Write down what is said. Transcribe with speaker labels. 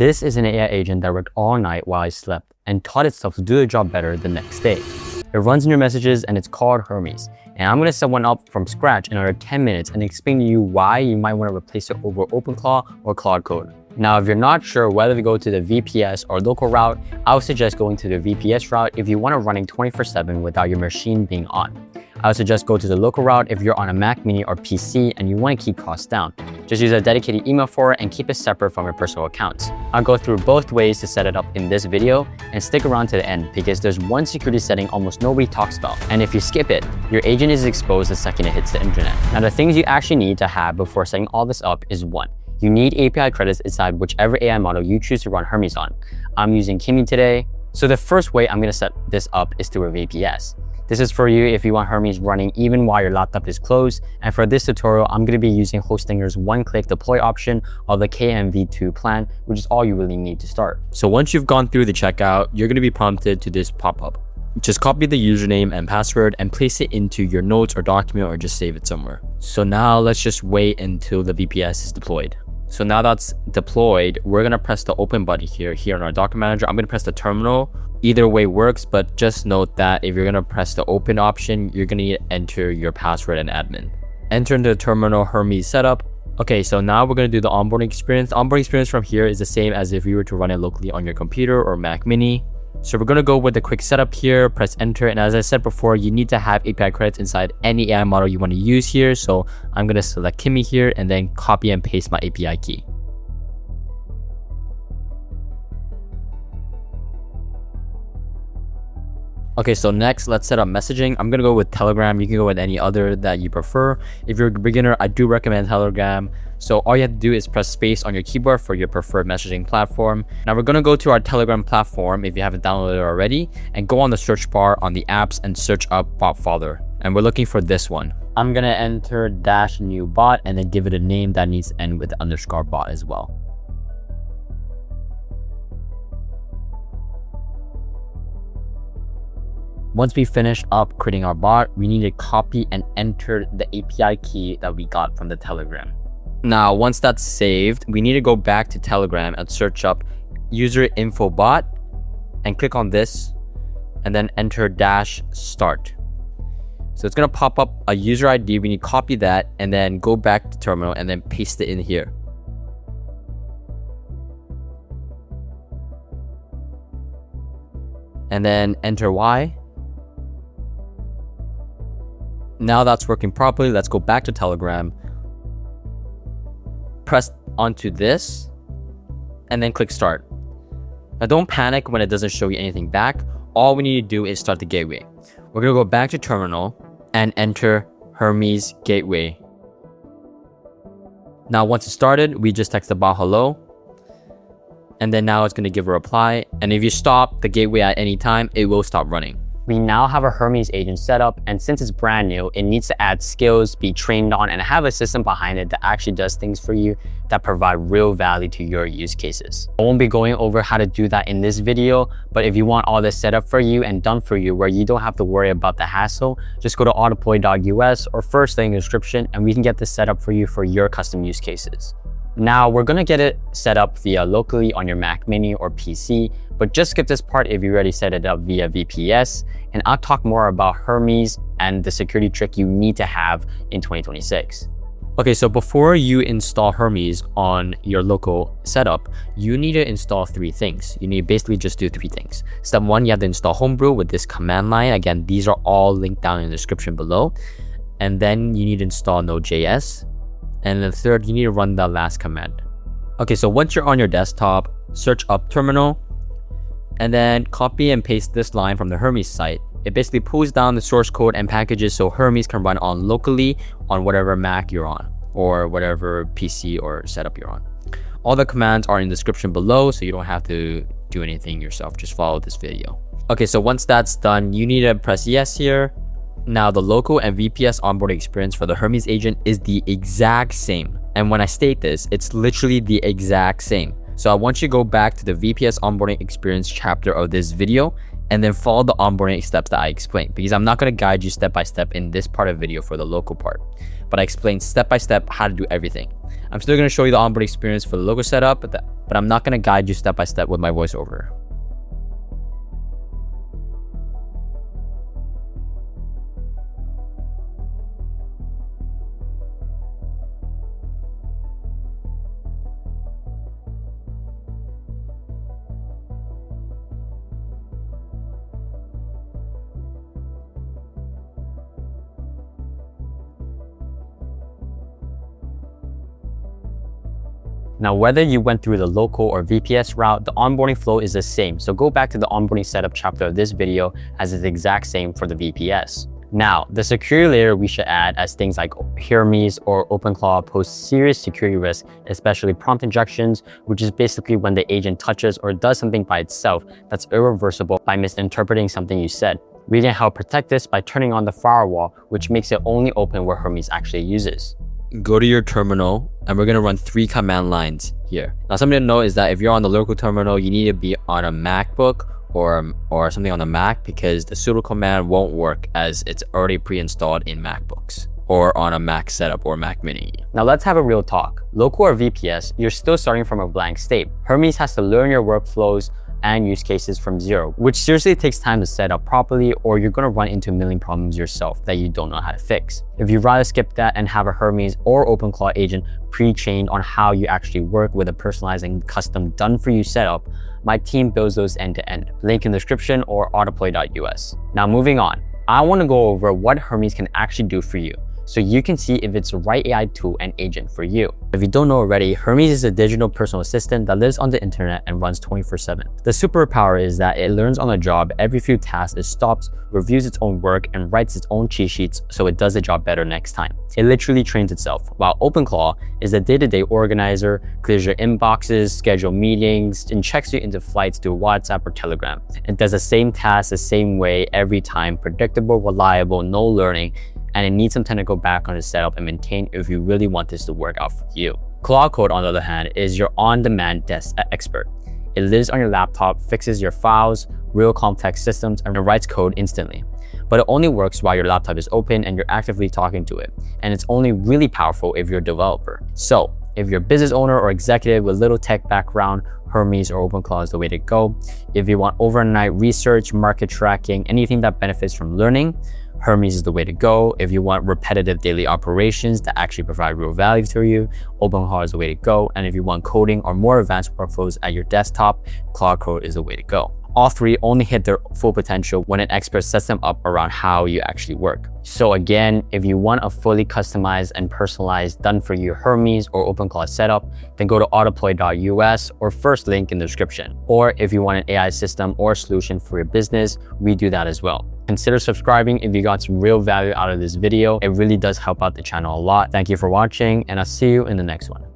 Speaker 1: This is an AI agent that worked all night while I slept and taught itself to do the job better the next day. It runs in your messages and it's called Hermes. And I'm going to set one up from scratch in under 10 minutes and explain to you why you might want to replace it over OpenClaw or Claude Code. Now, if you're not sure whether to go to the VPS or local route, I would suggest going to the VPS route if you want it running 24/7 without your machine being on. I would suggest go to the local route if you're on a Mac Mini or PC and you want to keep costs down. Just use a dedicated email for it and keep it separate from your personal accounts. I'll go through both ways to set it up in this video, and stick around to the end because there's one security setting almost nobody talks about. And if you skip it, your agent is exposed the second it hits the internet. Now, the things you actually need to have before setting all this up is 1. You need API credits inside whichever AI model you choose to run Hermes on. I'm using Kimi today. So the first way I'm going to set this up is through a VPS. This is for you if you want Hermes running even while your laptop is closed. And for this tutorial, I'm going to be using Hostinger's one-click deploy option of the KMV2 plan, which is all you really need to start. So once you've gone through the checkout, you're going to be prompted to this pop-up. Just copy the username and password and place it into your notes or document, or just save it somewhere. So now let's just wait until the VPS is deployed. So now that's deployed, we're going to press the open button here in our document manager. I'm going to press the terminal. Either way works, but just note that if you're going to press the open option, you're going to need to enter your password and admin. Enter into the terminal Hermes setup. Okay, so now we're going to do the onboarding experience. The onboarding experience from here is the same as if you were to run it locally on your computer or Mac Mini. So we're going to go with the quick setup here, press enter. And as I said before, you need to have API credits inside any AI model you want to use here. So I'm going to select Kimi here and then copy and paste my API key. Okay, so next, let's set up messaging. I'm going to go with Telegram. You can go with any other that you prefer. If you're a beginner, I do recommend Telegram. So all you have to do is press space on your keyboard for your preferred messaging platform. Now we're going to go to our Telegram platform if you haven't downloaded it already, and go on the search bar on the apps and search up BotFather. And we're looking for this one. I'm going to enter -new bot and then give it a name that needs to end with _bot as well. Once we finish up creating our bot, we need to copy and enter the API key that we got from the Telegram. Now, once that's saved, we need to go back to Telegram and search up user info bot and click on this and then enter -start. So it's going to pop up a user ID. We need to copy that and then go back to terminal and then paste it in here. And then enter Y. Now that's working properly. Let's go back to Telegram. Press onto this and then click start. Now don't panic when it doesn't show you anything back. All we need to do is start the gateway. We're going to go back to terminal and enter Hermes gateway. Now once it's started, we just text the bot hello. And then now it's going to give a reply. And if you stop the gateway at any time, it will stop running. We now have a Hermes agent set up, and since it's brand new, it needs to add skills, be trained on, and have a system behind it that actually does things for you that provide real value to your use cases. I won't be going over how to do that in this video, but if you want all this set up for you and done for you where you don't have to worry about the hassle, just go to autodeploy.us or first link in the description and we can get this set up for you for your custom use cases. Now we're going to get it set up via locally on your Mac Mini or PC, but just skip this part if you already set it up via VPS, and I'll talk more about Hermes and the security trick you need to have in 2026. Okay, so before you install Hermes on your local setup, you need to install 3 things. You need to basically just do 3 things. Step 1, you have to install Homebrew with this command line. Again, these are all linked down in the description below. And then you need to install Node.js. And then third, you need to run the last command. Okay, so once you're on your desktop, search up terminal, and then copy and paste this line from the Hermes site. It basically pulls down the source code and packages so Hermes can run on locally on whatever Mac you're on, or whatever PC or setup you're on. All the commands are in the description below, so you don't have to do anything yourself. Just follow this video. Okay, so once that's done, you need to press yes here. Now the local and VPS onboarding experience for the Hermes agent is the exact same. And when I state this, it's literally the exact same. So I want you to go back to the VPS onboarding experience chapter of this video and then follow the onboarding steps that I explained, because I'm not going to guide you step by step in this part of the video for the local part, but I explained step by step how to do everything. I'm still going to show you the onboarding experience for the local setup, but I'm not going to guide you step by step with my voiceover. Now, whether you went through the local or VPS route, the onboarding flow is the same. So go back to the onboarding setup chapter of this video as it's the exact same for the VPS. Now, the security layer we should add as things like Hermes or OpenClaw pose serious security risks, especially prompt injections, which is basically when the agent touches or does something by itself that's irreversible by misinterpreting something you said. We can help protect this by turning on the firewall, which makes it only open where Hermes actually uses. Go to your terminal and we're gonna run 3 command lines here. Now, something to know is that if you're on the local terminal, you need to be on a MacBook or something on a Mac, because the sudo command won't work as it's already pre-installed in MacBooks or on a Mac setup or Mac mini. Now let's have a real talk. Local or VPS, you're still starting from a blank state. Hermes has to learn your workflows and use cases from zero, which seriously takes time to set up properly, or you're gonna run into a million problems yourself that you don't know how to fix. If you'd rather skip that and have a Hermes or OpenClaw agent pre-trained on how you actually work with a personalized and custom done-for-you setup, my team builds those end-to-end. Link in the description or autodeploy.us. Now moving on, I wanna go over what Hermes can actually do for you, so you can see if it's the right AI tool and agent for you. If you don't know already, Hermes is a digital personal assistant that lives on the internet and runs 24/7. The superpower is that it learns on the job. Every few tasks it stops, reviews its own work, and writes its own cheat sheets so it does the job better next time. It literally trains itself, while OpenClaw is a day-to-day organizer, clears your inboxes, schedule meetings, and checks you into flights through WhatsApp or Telegram. It does the same task the same way every time, predictable, reliable, no learning, and it needs some time to go back on the setup and maintain if you really want this to work out for you. Claude, on the other hand, is your on-demand desk expert. It lives on your laptop, fixes your files, real complex systems, and writes code instantly. But it only works while your laptop is open and you're actively talking to it. And it's only really powerful if you're a developer. So if you're a business owner or executive with little tech background, Hermes or OpenClaw is the way to go. If you want overnight research, market tracking, anything that benefits from learning, Hermes is the way to go. If you want repetitive daily operations that actually provide real value to you, OpenClaw is the way to go. And if you want coding or more advanced workflows at your desktop, Claude is the way to go. All 3 only hit their full potential when an expert sets them up around how you actually work. So again, if you want a fully customized and personalized done-for-you Hermes or OpenClaw setup, then go to autodeploy.us or first link in the description. Or if you want an AI system or solution for your business, we do that as well. Consider subscribing if you got some real value out of this video. It really does help out the channel a lot. Thank you for watching, and I'll see you in the next one.